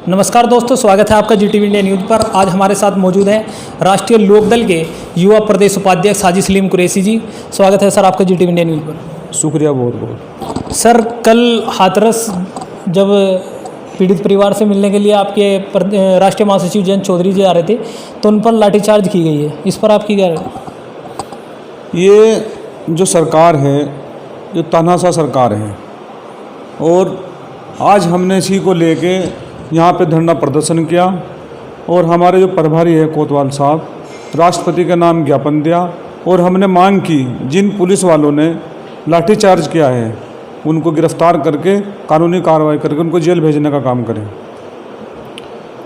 नमस्कार दोस्तों, स्वागत है आपका GTV इंडिया न्यूज़ पर। आज हमारे साथ मौजूद हैं राष्ट्रीय लोकदल के युवा प्रदेश उपाध्यक्ष हाजी सलीम कुरैशी जी। स्वागत है सर आपका GTV इंडिया न्यूज़ पर। शुक्रिया बहुत बहुत। सर, कल हाथरस जब पीड़ित परिवार से मिलने के लिए आपके राष्ट्रीय महासचिव जयंत चौधरी जी आ रहे थे तो उन पर लाठीचार्ज की गई है, इस पर आपकी क्या राय? ये जो सरकार है, जो तानाशाह सरकार है, और आज हमने इसी को लेके यहाँ पे धरना प्रदर्शन किया और हमारे जो प्रभारी है कोतवाल साहब, राष्ट्रपति के नाम ज्ञापन दिया और हमने मांग की जिन पुलिस वालों ने लाठीचार्ज किया है उनको गिरफ्तार करके कानूनी कार्रवाई करके उनको जेल भेजने का काम करें।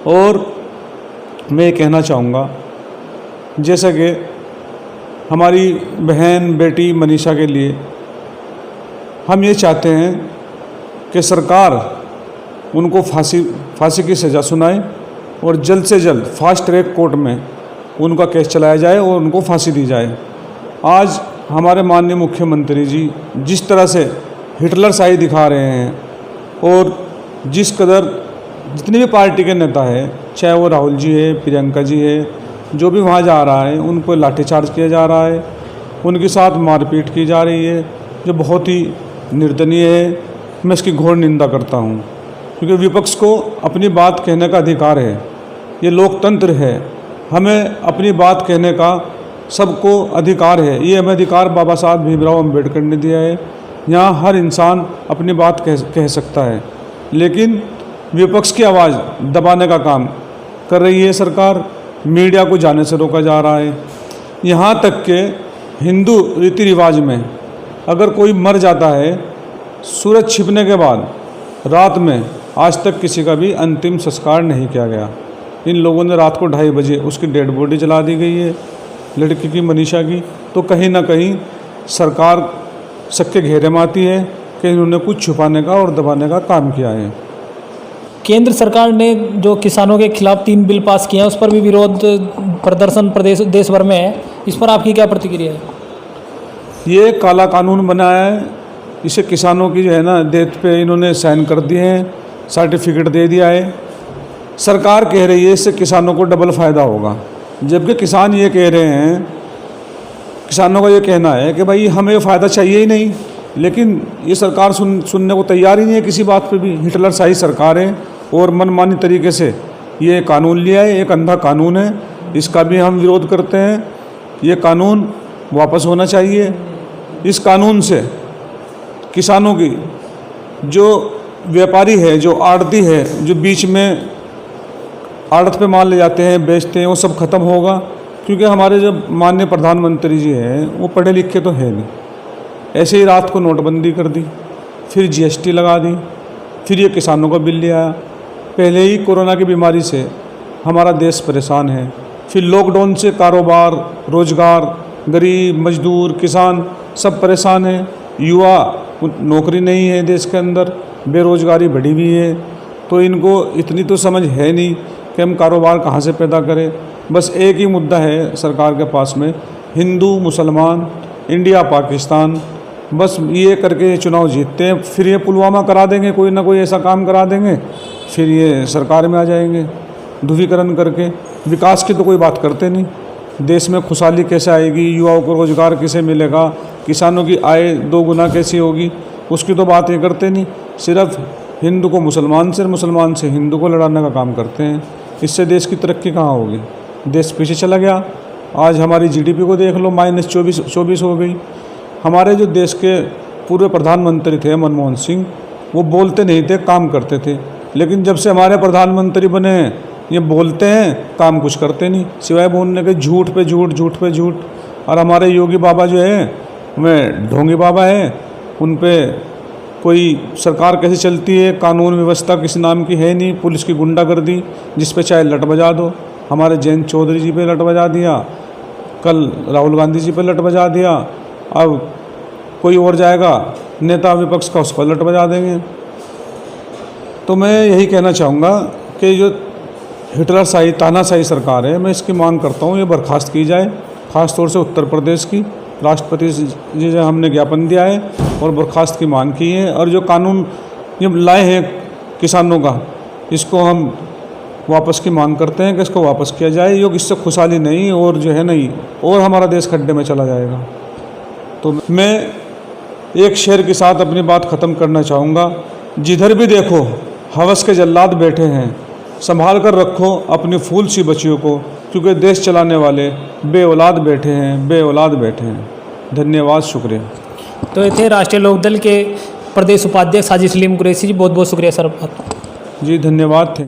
और मैं ये कहना चाहूँगा, जैसा कि हमारी बहन बेटी मनीषा के लिए हम ये चाहते हैं कि सरकार उनको फांसी की सज़ा सुनाए और जल्द से जल्द फास्ट ट्रैक कोर्ट में उनका केस चलाया जाए और उनको फांसी दी जाए। आज हमारे माननीय मुख्यमंत्री जी जिस तरह से हिटलर शाही दिखा रहे हैं और जिस कदर जितनी भी पार्टी के नेता है, चाहे वो राहुल जी है, प्रियंका जी है, जो भी वहाँ जा रहा है उनको लाठीचार्ज किया जा रहा है, उनके साथ मारपीट की जा रही है, जो बहुत ही निंदनीय है। मैं इसकी घोर निंदा करता हूँ, क्योंकि विपक्ष को अपनी बात कहने का अधिकार है। ये लोकतंत्र है, हमें अपनी बात कहने का सबको अधिकार है। ये हमें अधिकार बाबा साहब भीमराव अम्बेडकर ने दिया है। यहाँ हर इंसान अपनी बात कह सकता है, लेकिन विपक्ष की आवाज़ दबाने का काम कर रही है सरकार। मीडिया को जाने से रोका जा रहा है। यहाँ तक कि हिंदू रीति रिवाज में अगर कोई मर जाता है, सूरज छिपने के बाद रात में आज तक किसी का भी अंतिम संस्कार नहीं किया गया। इन लोगों ने रात को 2:30 बजे उसकी डेड बॉडी जला दी गई है, लड़की की, मनीषा की। तो कहीं ना कहीं सरकार सबके घेरे में आती है कि इन्होंने कुछ छुपाने का और दबाने का काम किया है। केंद्र सरकार ने जो किसानों के खिलाफ 3 बिल पास किए हैं उस पर भी विरोध प्रदर्शन देश भर में है, इस पर आपकी क्या प्रतिक्रिया है? ये काला कानून बनाया है, इसे किसानों की जो है ना डेथ पे इन्होंने साइन कर दिए हैं, सर्टिफिकेट दे दिया है। सरकार कह रही है इससे किसानों को डबल फ़ायदा होगा, जबकि किसान ये कह रहे हैं, किसानों का ये कहना है कि भाई हमें फ़ायदा चाहिए ही नहीं। लेकिन ये सरकार सुनने को तैयार ही नहीं है किसी बात पे भी। हिटलर शाही सरकार है और मनमानी तरीके से ये कानून लिया है, एक अंधा कानून है, इसका भी हम विरोध करते हैं। ये कानून वापस होना चाहिए। इस कानून से किसानों की जो व्यापारी है, जो आड़ती है, जो बीच में आड़त पे माल ले जाते हैं, बेचते हैं, वो सब खत्म होगा। क्योंकि हमारे जो माननीय प्रधानमंत्री जी हैं वो पढ़े लिखे तो है नहीं। ऐसे ही रात को नोटबंदी कर दी, फिर GST लगा दी, फिर ये किसानों का बिल ले आया। पहले ही कोरोना की बीमारी से हमारा देश परेशान है, फिर लॉकडाउन से कारोबार, रोजगार, गरीब, मजदूर, किसान सब परेशान हैं। युवा नौकरी नहीं है देश के अंदर, बेरोजगारी बढ़ी हुई है। तो इनको इतनी तो समझ है नहीं कि हम कारोबार कहाँ से पैदा करें। बस एक ही मुद्दा है सरकार के पास में, हिंदू मुसलमान, इंडिया पाकिस्तान, बस ये करके चुनाव जीतते हैं। फिर ये पुलवामा करा देंगे, कोई ना कोई ऐसा काम करा देंगे, फिर ये सरकार में आ जाएंगे ध्रुवीकरण करके। विकास की तो कोई बात करते नहीं। देश में खुशहाली कैसे आएगी, युवाओं को रोज़गार कैसे मिलेगा, किसानों की आय 2 गुना कैसी होगी, उसकी तो बात ये करते नहीं। सिर्फ हिंदू को मुसलमान से, मुसलमान से हिंदू को लड़ाने का काम करते हैं। इससे देश की तरक्की कहाँ होगी? देश पीछे चला गया। आज हमारी GDP को देख लो, -24 हो गई। हमारे जो देश के पूर्व प्रधानमंत्री थे मनमोहन सिंह, वो बोलते नहीं थे, काम करते थे। लेकिन जब से हमारे प्रधानमंत्री बने हैं, ये बोलते हैं, काम कुछ करते नहीं, सिवाय बोलने के झूठ पे झूठ, झूठ पे झूठ। और हमारे योगी बाबा जो है वे ढोंगी बाबा है, उन पे कोई सरकार कैसे चलती है, कानून व्यवस्था किसी नाम की है नहीं। पुलिस की गुंडागर्दी, जिस पे चाहे लट बजा दो। हमारे जयंत चौधरी जी पे लट बजा दिया, कल राहुल गांधी जी पे लट बजा दिया, अब कोई और जाएगा नेता विपक्ष का, उस पर लट बजा देंगे। तो मैं यही कहना चाहूँगा कि जो हिटलर शाही, तानाशाही सरकार है, मैं इसकी मांग करता हूँ ये बर्खास्त की जाए। ख़ास तौर से उत्तर प्रदेश की राष्ट्रपति जी से हमने ज्ञापन दिया है और बर्खास्त की मांग की है। और जो कानून ये लाए हैं किसानों का, इसको हम वापस की मांग करते हैं कि इसको वापस किया जाए। योग इससे खुशहाली नहीं और जो है नहीं और हमारा देश खड्डे में चला जाएगा। तो मैं एक शेर के साथ अपनी बात ख़त्म करना चाहूँगा, जिधर भी देखो हवस के जल्लाद बैठे हैं, संभाल कर रखो अपनी फूल सी बच्चियों को, क्योंकि देश चलाने वाले बेऔलाद बैठे हैं, बेऔलाद बैठे हैं। धन्यवाद, शुक्रिया। तो ये थे राष्ट्रीय लोकदल के प्रदेश उपाध्यक्ष हाजी सलीम कुरैशी जी। बहुत बहुत शुक्रिया सर। जी धन्यवाद थे।